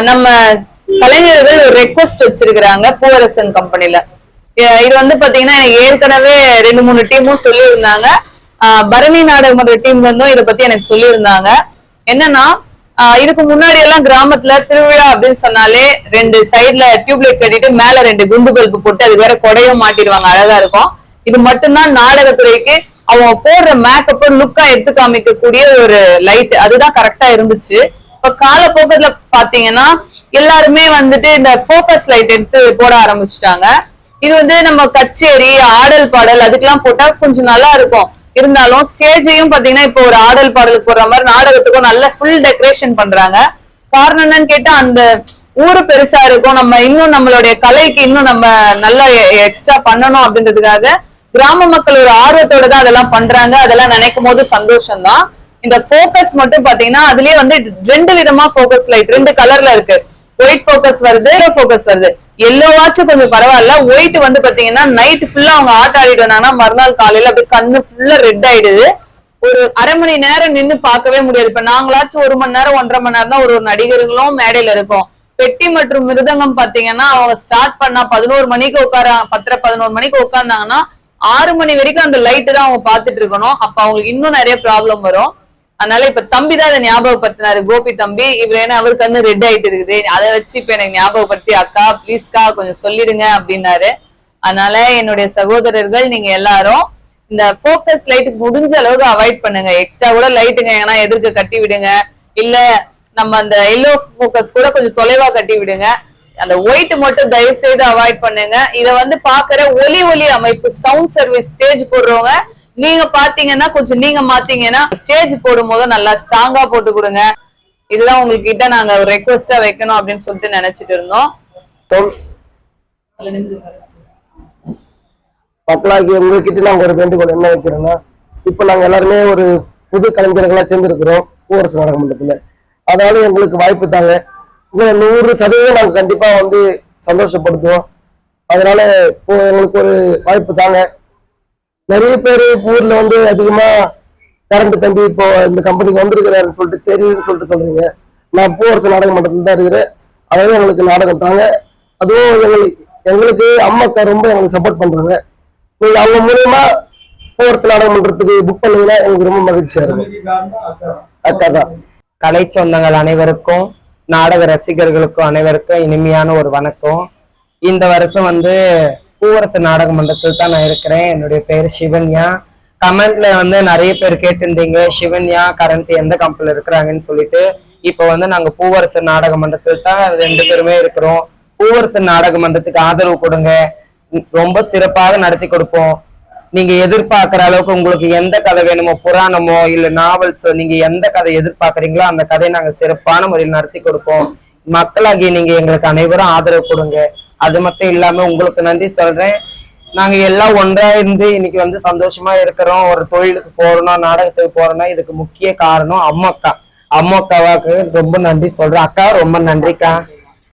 நம்ம கலைஞர்கள் ஒரு ரெக்வஸ்ட் வச்சிருக்கிறாங்க பூவரசன் கம்பெனில. இது வந்து பாத்தீங்கன்னா எனக்கு ஏற்கனவே 2-3 டீமும் சொல்லியிருந்தாங்க. பரணி நாடகமன்ற டீம்ல இருந்தும் இதை பத்தி எனக்கு சொல்லியிருந்தாங்க. என்னன்னா இதுக்கு முன்னாடி எல்லாம் கிராமத்துல திருவிழா அப்படின்னு சொன்னாலே 2 சைட்ல டியூப்லைட் கட்டிட்டு மேல 2 குண்டு பல்பு போட்டு அது வேற கொடையும் மாட்டிடுவாங்க, அழகா இருக்கும். இது மட்டும்தான் நாடகத்துறைக்கு அவங்க போடுற மேக்கப்ப லுக்கா எடுத்து காமிக்கக்கூடிய ஒரு லைட், அதுதான் கரெக்டா இருந்துச்சு. இப்ப காலப்போக்கத்துல பாத்தீங்கன்னா எல்லாருமே வந்துட்டு இந்த போக்கஸ் லைட் எடுத்து போட ஆரம்பிச்சுட்டாங்க. இது வந்து நம்ம கச்சேரி ஆடல் பாடல் அதுக்கெல்லாம் போட்டா கொஞ்சம் நல்லா இருக்கும். இருந்தாலும் ஸ்டேஜையும் பாத்தீங்கன்னா இப்போ ஒரு ஆடல் பாடலுக்கு போடுற மாதிரி நாடகத்துக்கும் நல்ல ஃபுல் டெக்கரேஷன் பண்றாங்க. காரணம் என்னன்னு கேட்டா அந்த ஊரு பெருசா இருக்கும், நம்ம இன்னும் நம்மளுடைய கலைக்கு இன்னும் நம்ம நல்லா எக்ஸ்ட்ரா பண்ணணும் அப்படின்றதுக்காக கிராம மக்கள் ஒரு ஆர்வத்தோட தான் அதெல்லாம் பண்றாங்க. அதெல்லாம் நினைக்கும் போது சந்தோஷம் தான். இந்த போக்கஸ் மட்டும் பாத்தீங்கன்னா அதுலயே வந்து 2 விதமா போக்கஸ் லைட் 2 கலர்ல இருக்கு. ஒயிட் போக்கஸ் வருது, எல்லோ போக்கஸ் வருது. எல்லோவாச்சும் கொஞ்சம் பரவாயில்ல. ஒயிட் வந்து பாத்தீங்கன்னா நைட் ஃபுல்லா அவங்க ஆட்ட ஆடிட்டு வந்தாங்கன்னா மறுநாள் காலையில அப்படியே கண்ணு ஃபுல்லா ரெட் ஆயிடுது. ஒரு அரை மணி நேரம் நின்று பார்க்கவே முடியாது. இப்ப நாங்களாச்சும் 1 மணி நேரம் 1.5 மணி நேரம் தான் ஒரு நடிகர்களும் மேடையில இருக்கும். பெட்டி மற்றும் மிருதங்கம் பாத்தீங்கன்னா அவங்க ஸ்டார்ட் பண்ணா 11 மணிக்கு 10-11 மணிக்கு உட்கார்ந்தாங்கன்னா 6 மணி வரைக்கும் அந்த லைட்டு தான் அவங்க பாத்துட்டு இருக்கணும். அப்ப அவங்களுக்கு இன்னும் நிறைய ப்ராப்ளம் வரும். அதனால இப்ப தம்பி தான் அதை ஞாபகப்படுத்தினாரு, கோபி தம்பி. இவர் ஏன்னா அவரு கண்ணு ரெட் ஆயிட்டு இருக்குது, அதை வச்சு இப்ப எனக்கு ஞாபகப்படுத்தி அக்கா பிளீஸ்கா கொஞ்சம் சொல்லிடுங்க அப்படின்னாரு. அதனால என்னுடைய சகோதரர்கள் நீங்க எல்லாரும் இந்த போக்கஸ் லைட் முடிஞ்ச அளவுக்கு அவாய்ட் பண்ணுங்க. எக்ஸ்ட்ரா கூட லைட்டுங்க ஏன்னா எதிர்க்க கட்டி விடுங்க, இல்ல நம்ம அந்த எல்லோ போக்கஸ் கூட கொஞ்சம் தொலைவா கட்டி விடுங்க. அந்த ஒயிட் மட்டும் தயவு செய்து அவாய்ட் பண்ணுங்க. இத வந்து பாக்குற ஒலி அமைப்பு சவுண்ட் சர்வீஸ் ஸ்டேஜ் போடுறவங்க நீங்க பாத்தீங்கன்னா கொஞ்சம் நீங்க மாத்தீங்கன்னா ஸ்டேஜ் போடும் போது நல்லா ஸ்ட்ராங்கா போட்டு கொடுங்க. இதுதான் உங்ககிட்ட நாங்க ஒரு ரெக்வஸ்டா வைக்கணும் அப்படின்னு சொல்லிட்டு நினைச்சிட்டு இருந்தோம். மக்களாகி உங்ககிட்ட நாங்க ஒரு வேண்டுகோள் என்ன வைக்கிறோம்னா, இப்ப நாங்க எல்லாருமே ஒரு புது கலைஞர்களா சேர்ந்து இருக்கிறோம் பூவரசு நாடக மன்றத்துல. அதனால எங்களுக்கு வாய்ப்பு தாங்க. 100% நாங்க கண்டிப்பா வந்து சந்தோஷப்படுத்துவோம். அதனால எங்களுக்கு ஒரு வாய்ப்பு தாங்க. நிறைய பேர் ஊர்ல வந்து அதிகமா கரண்ட் தம்பி இப்போ இந்த கம்பெனிக்கு வந்திருக்கிறாருன்னு சொல்லிட்டு தெரியும்னு சொல்றீங்க. நான் பூவரசு நாடக மன்றத்துல தான் இருக்கிறேன். அதாவது எங்களுக்கு நாடகம் தாங்க. அதுவும் எங்களுக்கு அம்மாக்கா ரொம்ப எங்களுக்கு சப்போர்ட் பண்றாங்க. நீங்க அவங்க மூலியமா பூவரசு நாடக மன்றத்துக்கு புக் பண்ணீங்கன்னா எங்களுக்கு ரொம்ப மகிழ்ச்சியா இருக்கும். அக்கா தான். கலை சொந்தங்கள் அனைவருக்கும் நாடக ரசிகர்களுக்கும் அனைவருக்கும் இனிமையான ஒரு வணக்கம். இந்த வருஷம் வந்து பூவரசு நாடக மன்றத்தில் தான் நான் இருக்கிறேன். என்னுடைய பேர் சிவன்யா. கமெண்ட்ல வந்து நிறைய பேர் கேட்டிருந்தீங்க சிவன்யா கரண்ட் எந்த கம்பெனில இருக்கிறாங்கன்னு சொல்லிட்டு. இப்போ வந்து நாங்க பூவரசு நாடக மன்றத்தில் தான் 2 பேருமே இருக்கிறோம். பூவரசு நாடக மன்றத்துக்கு ஆதரவு கொடுங்க, ரொம்ப சிறப்பாக நடத்தி கொடுப்போம். நீங்க எதிர்பார்க்கிற அளவுக்கு உங்களுக்கு எந்த கதை வேணுமோ, புராணமோ இல்ல நாவல்ஸோ, நீங்க எந்த கதை எதிர்பார்க்கறீங்களோ அந்த கதையை நாங்க சிறப்பான முறையில் நடத்தி கொடுப்போம். மக்களாகிய நீங்க எங்களுக்கு அனைவரும் ஆதரவு கொடுங்க. அது மட்டும் இல்லாம உங்களுக்கு நன்றி சொல்றேன். நாங்க எல்லாம் ஒன்றா இருந்து இன்னைக்கு வந்து சந்தோஷமா இருக்கிறோம். ஒரு தொழிலுக்கு போறோம்னா நாடகத்துக்கு போறோம்னா இதுக்கு முக்கிய காரணம் அம்மாக்கா. அம்மாக்காவாக்கு ரொம்ப நன்றி சொல்றேன். அக்கா ரொம்ப நன்றிக்கா.